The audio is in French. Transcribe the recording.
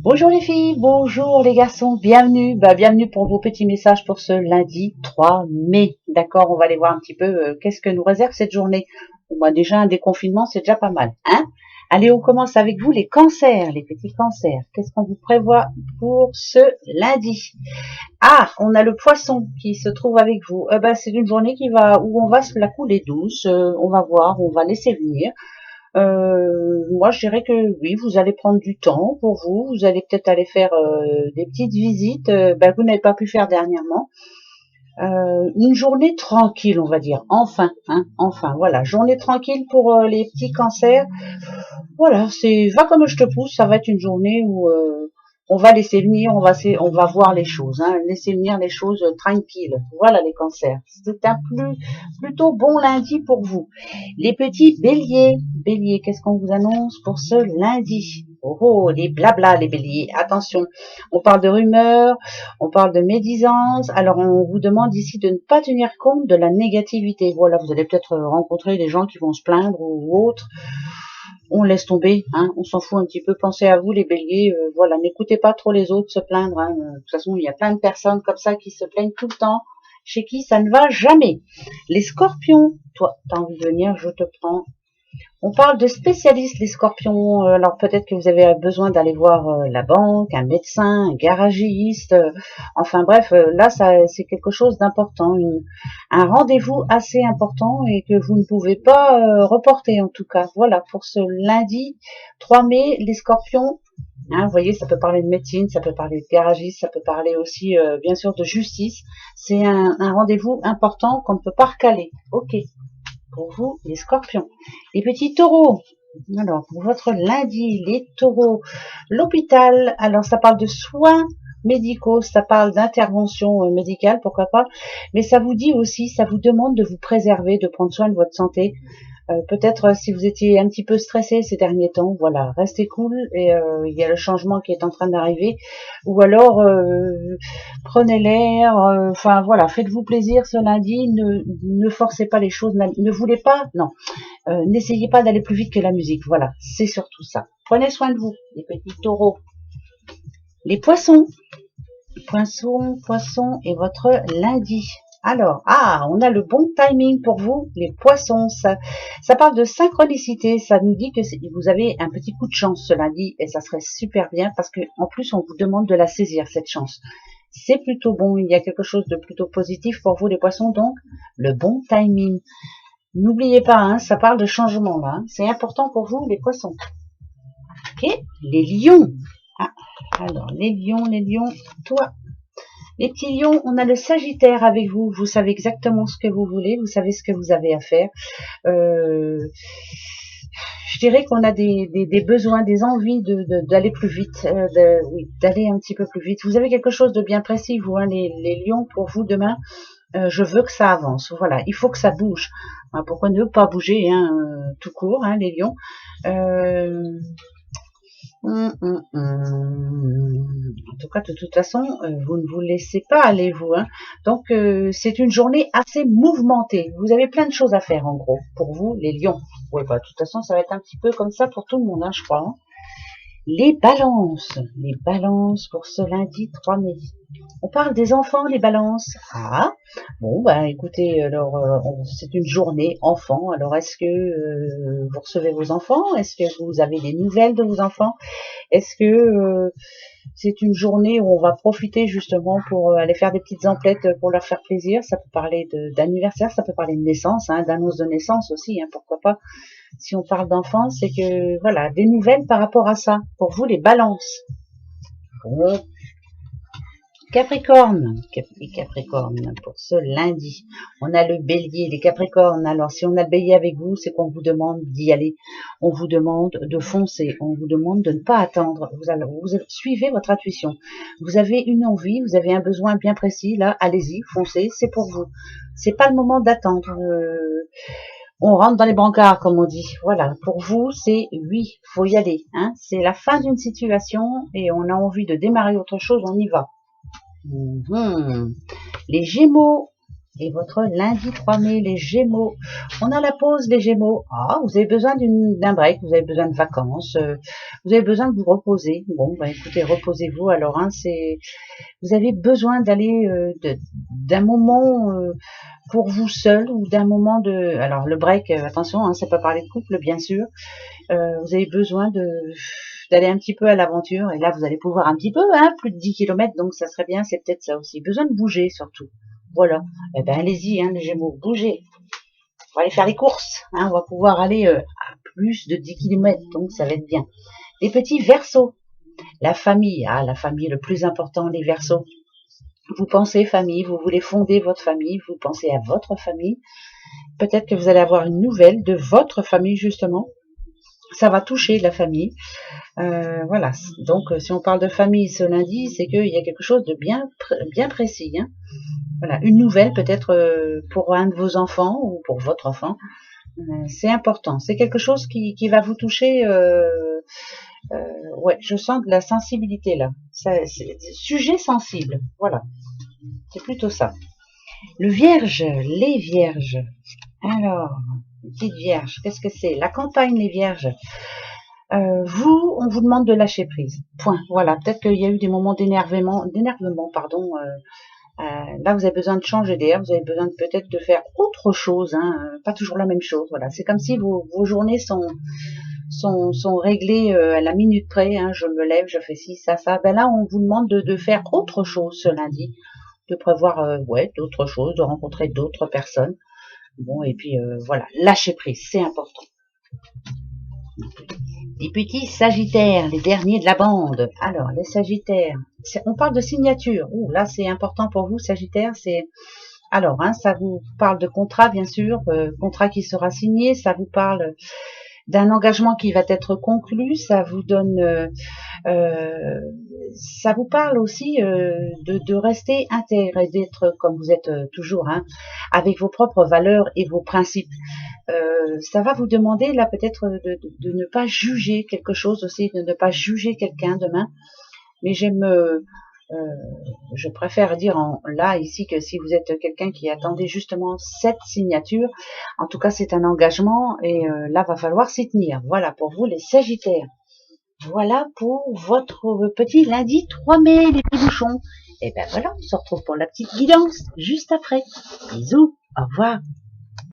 Bonjour les filles, bonjour les garçons, bienvenue, bienvenue pour vos petits messages pour ce lundi 3 mai. D'accord, on va aller voir un petit peu qu'est-ce que nous réserve cette journée. Bon, déjà un déconfinement, c'est déjà pas mal, hein. Allez, on commence avec vous les cancers, les petits cancers. Qu'est-ce qu'on vous prévoit pour ce lundi? Ah, on a le poisson qui se trouve avec vous. C'est une journée où on va se la couler douce, on va voir, on va laisser venir. Moi, je dirais que oui, vous allez prendre du temps pour vous. Vous allez peut-être aller faire des petites visites que vous n'avez pas pu faire dernièrement. Une journée tranquille, on va dire. Enfin, hein, enfin, voilà, journée tranquille pour les petits cancers. Voilà, c'est va comme je te pousse. Ça va être une journée où on va laisser venir, on va voir les choses, hein, laisser venir les choses tranquilles. Voilà les cancers. C'est un plutôt bon lundi pour vous. Les petits béliers, béliers, qu'est-ce qu'on vous annonce pour ce lundi? Oh, les blabla, les béliers. Attention, on parle de rumeurs, on parle de médisance. Alors, on vous demande ici de ne pas tenir compte de la négativité. Voilà, vous allez peut-être rencontrer des gens qui vont se plaindre ou autres. On laisse tomber, hein, on s'en fout un petit peu. Pensez à vous, les béliers. Voilà, n'écoutez pas trop les autres se plaindre. Hein. De toute façon, il y a plein de personnes comme ça qui se plaignent tout le temps, chez qui ça ne va jamais. Les scorpions, toi, t'as envie de venir, je te prends. On parle de spécialistes, les scorpions. Alors peut-être que vous avez besoin d'aller voir la banque, un médecin, un garagiste. Enfin bref, là, c'est quelque chose d'important, un rendez-vous assez important et que vous ne pouvez pas reporter en tout cas. Voilà, pour ce lundi 3 mai, les scorpions. Hein, vous voyez, ça peut parler de médecine, ça peut parler de garagiste, ça peut parler aussi, bien sûr, de justice. C'est un rendez-vous important qu'on ne peut pas recaler. Ok. Pour vous, les scorpions. Les petits taureaux. Alors, pour votre lundi, les taureaux. L'hôpital. Alors, ça parle de soins médicaux, ça parle d'intervention médicale, pourquoi pas. Mais ça vous dit aussi, ça vous demande de vous préserver, de prendre soin de votre santé. Peut-être si vous étiez un petit peu stressé ces derniers temps, voilà, restez cool et il y a le changement qui est en train d'arriver. Ou alors prenez l'air, enfin voilà, faites-vous plaisir ce lundi, ne forcez pas les choses, ne voulez pas, non, n'essayez pas d'aller plus vite que la musique, voilà, c'est surtout ça. Prenez soin de vous, les petits taureaux. Les poissons, poissons et votre lundi. Alors, on a le bon timing pour vous, les poissons. Ça parle de synchronicité. Ça nous dit que vous avez un petit coup de chance ce lundi et ça serait super bien parce que en plus on vous demande de la saisir cette chance. C'est plutôt bon. Il y a quelque chose de plutôt positif pour vous les poissons. Donc, le bon timing. N'oubliez pas, hein, ça parle de changement là. Hein. C'est important pour vous les poissons. Ok, les lions. Alors les lions, toi. Les petits lions, on a le Sagittaire avec vous. Vous savez exactement ce que vous voulez. Vous savez ce que vous avez à faire. Je dirais qu'on a des besoins, des envies d'aller plus vite, d'aller un petit peu plus vite. Vous avez quelque chose de bien précis, vous, hein, les lions, pour vous demain. Je veux que ça avance. Voilà, il faut que ça bouge. Hein, pourquoi ne pas bouger, hein, tout court, hein, les lions. En tout cas, de toute façon, vous ne vous laissez pas aller, vous. Hein. Donc, c'est une journée assez mouvementée. Vous avez plein de choses à faire, en gros, pour vous, les lions. Oui, de toute façon, ça va être un petit peu comme ça pour tout le monde, hein, je crois. Hein. Les balances pour ce lundi 3 mai. On parle des enfants, les balances. Ah, bon, écoutez, alors, c'est une journée enfant. Alors, est-ce que vous recevez vos enfants? Est-ce que vous avez des nouvelles de vos enfants? Est-ce que c'est une journée où on va profiter justement pour aller faire des petites emplettes pour leur faire plaisir? Ça peut parler d'anniversaire, ça peut parler de naissance, hein, d'annonce de naissance aussi, hein, pourquoi pas. Si on parle d'enfants, c'est que, voilà, des nouvelles par rapport à ça. Pour vous, les balances. Bon. Capricorne, les Capricornes pour ce lundi. On a le bélier, les Capricornes. Alors, si on a le bélier avec vous, c'est qu'on vous demande d'y aller. On vous demande de foncer. On vous demande de ne pas attendre. Vous suivez votre intuition. Vous avez une envie, vous avez un besoin bien précis. Là, allez-y, foncez, c'est pour vous. C'est pas le moment d'attendre. On rentre dans les brancards, comme on dit. Voilà, pour vous, c'est oui, faut y aller. Hein. C'est la fin d'une situation et on a envie de démarrer autre chose, on y va. Les Gémeaux, Et votre lundi 3 mai, les Gémeaux. On a la pause, les Gémeaux. Ah, vous avez besoin d'un break, vous avez besoin de vacances, vous avez besoin de vous reposer. Bon, bah écoutez, reposez-vous. Alors, hein, vous avez besoin d'aller d'un moment pour vous seul ou d'un moment de. Alors, le break, attention, hein, c'est pas parler de couple, bien sûr. Vous avez besoin d'aller un petit peu à l'aventure. Et là, vous allez pouvoir un petit peu, hein, plus de 10 kilomètres, donc ça serait bien, c'est peut-être ça aussi. Besoin de bouger, surtout. Voilà. Eh ben, allez-y, hein, les Gémeaux, bougez. On va aller faire les courses. Hein, on va pouvoir aller à plus de 10 kilomètres, donc ça va être bien. Les petits Verseaux. La famille. Ah, la famille, le plus important, les Verseaux. Vous pensez famille, vous voulez fonder votre famille, vous pensez à votre famille. Peut-être que vous allez avoir une nouvelle de votre famille, justement. Ça va toucher la famille. Voilà. Donc, si on parle de famille ce lundi, c'est qu'il y a quelque chose de bien précis. Hein. Voilà, une nouvelle peut-être pour un de vos enfants ou pour votre enfant. C'est important. C'est quelque chose qui va vous toucher. Ouais, je sens de la sensibilité là. C'est sujet sensible. Voilà, c'est plutôt ça. Le Vierge, les Vierges. Alors, petite Vierge, qu'est-ce que c'est? La campagne, les Vierges. On vous demande de lâcher prise. Point. Voilà. Peut-être qu'il y a eu des moments d'énervement, pardon. Là, vous avez besoin de changer d'air. Vous avez besoin peut-être de faire autre chose. Hein, pas toujours la même chose. Voilà. C'est comme si vos journées sont réglées à la minute près. Hein, je me lève, je fais ci, ça. Ben là, on vous demande de faire autre chose ce lundi, de prévoir d'autres choses, de rencontrer d'autres personnes. Bon, et puis voilà, lâcher prise, c'est important. Les petits Sagittaires, les derniers de la bande. Alors, les Sagittaires, on parle de signature. Ouh, là, c'est important pour vous, Sagittaire. Alors, hein, ça vous parle de contrat, bien sûr, contrat qui sera signé. Ça vous parle d'un engagement qui va être conclu. Ça vous donne, ça vous parle aussi de rester intègre et d'être comme vous êtes toujours, hein, avec vos propres valeurs et vos principes. Ça va vous demander là peut-être de ne pas juger quelque chose aussi, de ne pas juger quelqu'un demain. Mais je préfère dire là ici que si vous êtes quelqu'un qui attendait justement cette signature, en tout cas c'est un engagement et là va falloir s'y tenir. Voilà pour vous les Sagittaires. Voilà pour votre petit lundi 3 mai les petits bouchons. Et ben voilà, on se retrouve pour la petite guidance juste après. Bisous, au revoir.